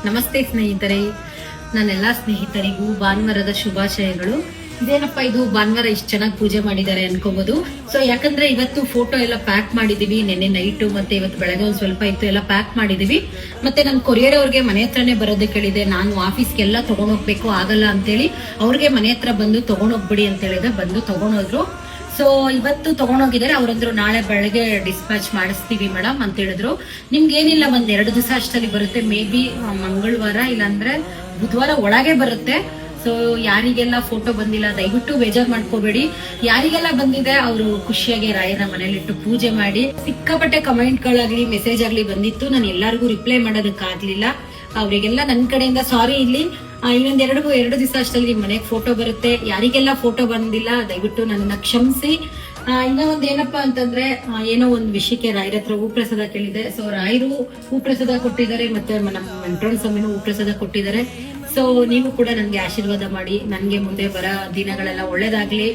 ನಮಸ್ತೆ ಸ್ನೇಹಿತರೆ, ನನ್ನೆಲ್ಲಾ ಸ್ನೇಹಿತರಿಗೂ ಭಾನುವಾರದ ಶುಭಾಶಯಗಳು. ಇದೇನಪ್ಪ ಇದು ಭಾನುವಾರ ಇಷ್ಟು ಚೆನ್ನಾಗಿ ಪೂಜೆ ಮಾಡಿದ್ದಾರೆ ಅನ್ಕೋಬಹುದು. ಸೊ ಯಾಕಂದ್ರೆ ಇವತ್ತು ಫೋಟೋ ಎಲ್ಲ ಪ್ಯಾಕ್ ಮಾಡಿದೀವಿ, ನೆನ್ನೆ ನೈಟು ಮತ್ತೆ ಇವತ್ತು ಬೆಳಗ್ಗೆ ಒಂದ್ ಸ್ವಲ್ಪ ಇತ್ತು, ಎಲ್ಲ ಪ್ಯಾಕ್ ಮಾಡಿದೀವಿ. ಮತ್ತೆ ನನ್ ಕೊರಿಯರ್ ಅವ್ರಿಗೆ ಮನೆ ಹತ್ರನೇ ಬರೋದಕ್ಕೆ ಹೇಳಿದೆ. ನಾನು ಆಫೀಸ್ಗೆಲ್ಲ ತಗೊಂಡೋಗ್ಬೇಕು ಆಗಲ್ಲ ಅಂತೇಳಿ ಅವ್ರಿಗೆ ಮನೆ ಹತ್ರ ಬಂದು ತಗೊಂಡೋಗ್ಬಿಡಿ ಅಂತ ಹೇಳಿದೆ. ಬಂದು ತಗೊಂಡೋದ್ರು. ಸೊ ಇವತ್ತು ತಗೊಂಡೋಗಿದ್ದಾರೆ. ಅವ್ರಂದ್ರು ನಾಳೆ ಬೆಳಗ್ಗೆ ಡಿಸ್ಪ್ಯಾಚ್ ಮಾಡಿಸ್ತೀವಿ ಮೇಡಮ್ ಅಂತ ಹೇಳಿದ್ರು. ನಿಮ್ಗೆ ಏನಿಲ್ಲ, ಒಂದ್ 2 ದಿವಸ ಅಷ್ಟಲ್ಲಿ ಬರುತ್ತೆ. ಮೇ ಬಿ ಮಂಗಳವಾರ ಇಲ್ಲಾಂದ್ರೆ ಬುಧವಾರ ಒಳಗೆ ಬರುತ್ತೆ. ಸೊ ಯಾರಿಗೆಲ್ಲ ಫೋಟೋ ಬಂದಿಲ್ಲ ದಯವಿಟ್ಟು ಬೇಜಾರ್ ಮಾಡ್ಕೋಬೇಡಿ. ಯಾರಿಗೆಲ್ಲ ಬಂದಿದೆ ಅವರು ಖುಷಿಯಾಗಿ ರಾಯರ ಮನೇಲಿಟ್ಟು ಪೂಜೆ ಮಾಡಿ. ಸಿಕ್ಕಾಪಟ್ಟೆ ಕಮೆಂಟ್ ಗಳಾಗ್ಲಿ ಮೆಸೇಜ್ ಆಗ್ಲಿ ಬಂದಿತ್ತು. ನಾನು ಎಲ್ಲರಿಗೂ ರಿಪ್ಲೈ ಮಾಡೋದಕ್ಕಾಗ್ಲಿಲ್ಲ. ಅವರಿಗೆಲ್ಲ ನನ್ನ ಕಡೆಯಿಂದ ಸಾರಿ. ಇಲ್ಲಿ ಇನ್ನೊಂದ್ 2 ದಿವಸ ಅಷ್ಟಲ್ಲಿ ಮನೆಗೆ ಫೋಟೋ ಬರುತ್ತೆ. ಯಾರಿಗೆಲ್ಲ ಫೋಟೋ ಬಂದಿಲ್ಲ ದಯವಿಟ್ಟು ನನ್ನ ಕ್ಷಮಿಸಿ. ಇನ್ನ ಒಂದ್ ಏನಪ್ಪಾ ಅಂತಂದ್ರೆ, ಏನೋ ಒಂದ್ ವಿಷಯಕ್ಕೆ ರಾಯರ ಹತ್ರ ಹೂಪ್ರಸಾದ ಕೇಳಿದೆ. ಸೊ ರಾಯರು ಹೂಪ್ರಸಾದ ಕೊಟ್ಟಿದ್ದಾರೆ, ಮತ್ತೆ ನಮ್ಮ ವೆಂಕಟರಮಣ ಸ್ವಾಮಿನೂ ಹೂಪ್ರಸಾದ ಕೊಟ್ಟಿದ್ದಾರೆ. ಸೊ ನೀವು ಕೂಡ ನನ್ಗೆ ಆಶೀರ್ವಾದ ಮಾಡಿ, ನನ್ಗೆ ಮುಂದೆ ಬರೋ ದಿನಗಳೆಲ್ಲ ಒಳ್ಳೇದಾಗ್ಲಿ.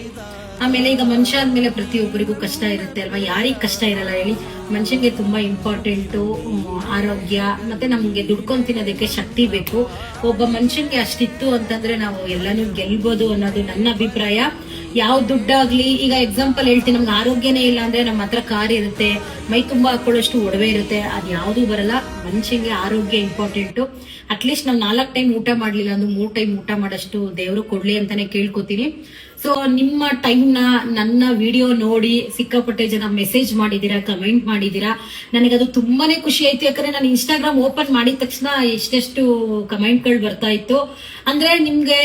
ಆಮೇಲೆ ಈಗ ಮನುಷ್ಯ ಆದ್ಮೇಲೆ ಪ್ರತಿಯೊಬ್ಬರಿಗೂ ಕಷ್ಟ ಇರುತ್ತೆ ಅಲ್ವಾ? ಯಾರಿಗ್ ಕಷ್ಟ ಇರಲ್ಲ ಹೇಳಿ? ಮನುಷ್ಯನ್ಗೆ ತುಂಬಾ ಇಂಪಾರ್ಟೆಂಟು ಆರೋಗ್ಯ, ಮತ್ತೆ ನಮ್ಗೆ ದುಡ್ಕೊಂಡ್ ತಿನ್ನೋದಕ್ಕೆ ಶಕ್ತಿ ಬೇಕು. ಒಬ್ಬ ಮನುಷ್ಯನ್ಗೆ ಅಷ್ಟಿತ್ತು ಅಂತಂದ್ರೆ ನಾವು ಎಲ್ಲಾನು ಗೆಲ್ಬೋದು ಅನ್ನೋದು ನನ್ನ ಅಭಿಪ್ರಾಯ. ಯಾವ ದುಡ್ಡಾಗ್ಲಿ, ಈಗ ಎಕ್ಸಾಂಪಲ್ ಹೇಳ್ತೀನಿ, ನಮ್ಗೆ ಆರೋಗ್ಯನೇ ಇಲ್ಲ ಅಂದ್ರೆ ನಮ್ಮ ಹತ್ರ ಕಾರ್ ಇರುತ್ತೆ, ಮೈ ತುಂಬಾ ಹಾಕೊಳ್ಳೋಷ್ಟು ಒಡವೆ ಇರುತ್ತೆ, ಅದ್ ಯಾವ್ದು ಬರಲ್ಲ. ಮನುಷ್ಯಂಗೆ ಆರೋಗ್ಯ ಇಂಪಾರ್ಟೆಂಟು. ಅಟ್ಲೀಸ್ಟ್ ನಾವು 4 ಟೈಮ್ ಊಟ ಮಾಡ್ಲಿಲ್ಲ ಅಂದ್ರೆ 3 ಟೈಮ್ ಊಟ ಮಾಡೋಷ್ಟು ದೇವ್ರು ಕೊಡ್ಲಿ ಅಂತಾನೆ ಕೇಳ್ಕೊತೀನಿ. ಸೊ ನಿಮ್ಮ ಟೈಮ್ ನನ್ನ ವಿಡಿಯೋ ನೋಡಿ ಸಿಕ್ಕಾಪಟ್ಟೆ ಜನ ಮೆಸೇಜ್ ಮಾಡಿದೀರಾ, ಕಮೆಂಟ್ ಮಾಡಿದೀರಾ. ನನಗದು ತುಂಬಾನೇ ಖುಷಿ ಆಯ್ತು. ಯಾಕಂದ್ರೆ ನಾನು ಇನ್ಸ್ಟಾಗ್ರಾಮ್ ಓಪನ್ ಮಾಡಿದ ತಕ್ಷಣ ಎಷ್ಟೆಷ್ಟು ಕಮೆಂಟ್ ಗಳು ಬರ್ತಾ ಇತ್ತು. ಅಂದ್ರೆ ನಿಮ್ಗೆ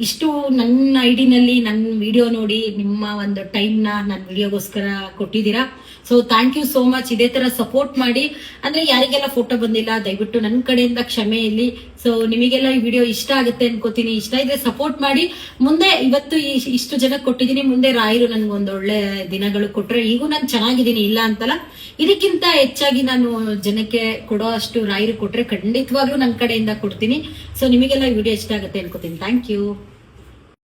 ಇಷ್ಟು ನನ್ನ ಐಡಿನಲ್ಲಿ ನನ್ನ ವಿಡಿಯೋ ನೋಡಿ ನಿಮ್ಮ ಒಂದು ಟೈಮ್ ನನ್ನ ವಿಡಿಯೋಗೋಸ್ಕರ ಕೊಟ್ಟಿದ್ದೀರಾ. So thank you so much. ಇದೇ ತರ ಸಪೋರ್ಟ್ ಮಾಡಿ. ಅಂದ್ರೆ ಯಾರಿಗೆಲ್ಲ ಫೋಟೋ ಬಂದಿಲ್ಲ ದಯವಿಟ್ಟು ನನ್ನ ಕಡೆಯಿಂದ ಕ್ಷಮೆ ಇರ್ಲಿ. ಸೊ ನಿಮಗೆಲ್ಲ ಈ ವಿಡಿಯೋ ಇಷ್ಟ ಆಗುತ್ತೆ ಅನ್ಕೋತೀನಿ. ಇಷ್ಟ ಇದ್ರೆ ಸಪೋರ್ಟ್ ಮಾಡಿ. ಮುಂದೆ ಇವತ್ತು ಇಷ್ಟು ಜನ ಕೊಟ್ಟಿದ್ದೀನಿ, ಮುಂದೆ ರಾಯರು ನನ್ಗೆ ಒಂದೊಳ್ಳೆ ದಿನಗಳು ಕೊಟ್ರೆ ಈಗೂ ನಾನು ಚೆನ್ನಾಗಿದ್ದೀನಿ, ಇಲ್ಲ ಅಂತಲ್ಲ. ಇದಕ್ಕಿಂತ ಹೆಚ್ಚಾಗಿ ನಾನು ಜನಕ್ಕೆ ಕೊಡೋ ಅಷ್ಟು ರಾಯರು ಕೊಟ್ರೆ ಖಂಡಿತವಾಗ್ಲೂ ನನ್ನ ಕಡೆಯಿಂದ ಕೊಡ್ತೀನಿ. ಸೊ ನಿಮಗೆಲ್ಲ ಈ ವಿಡಿಯೋ ಇಷ್ಟ ಆಗುತ್ತೆ ಅನ್ಕೋತೀನಿ. Thank you.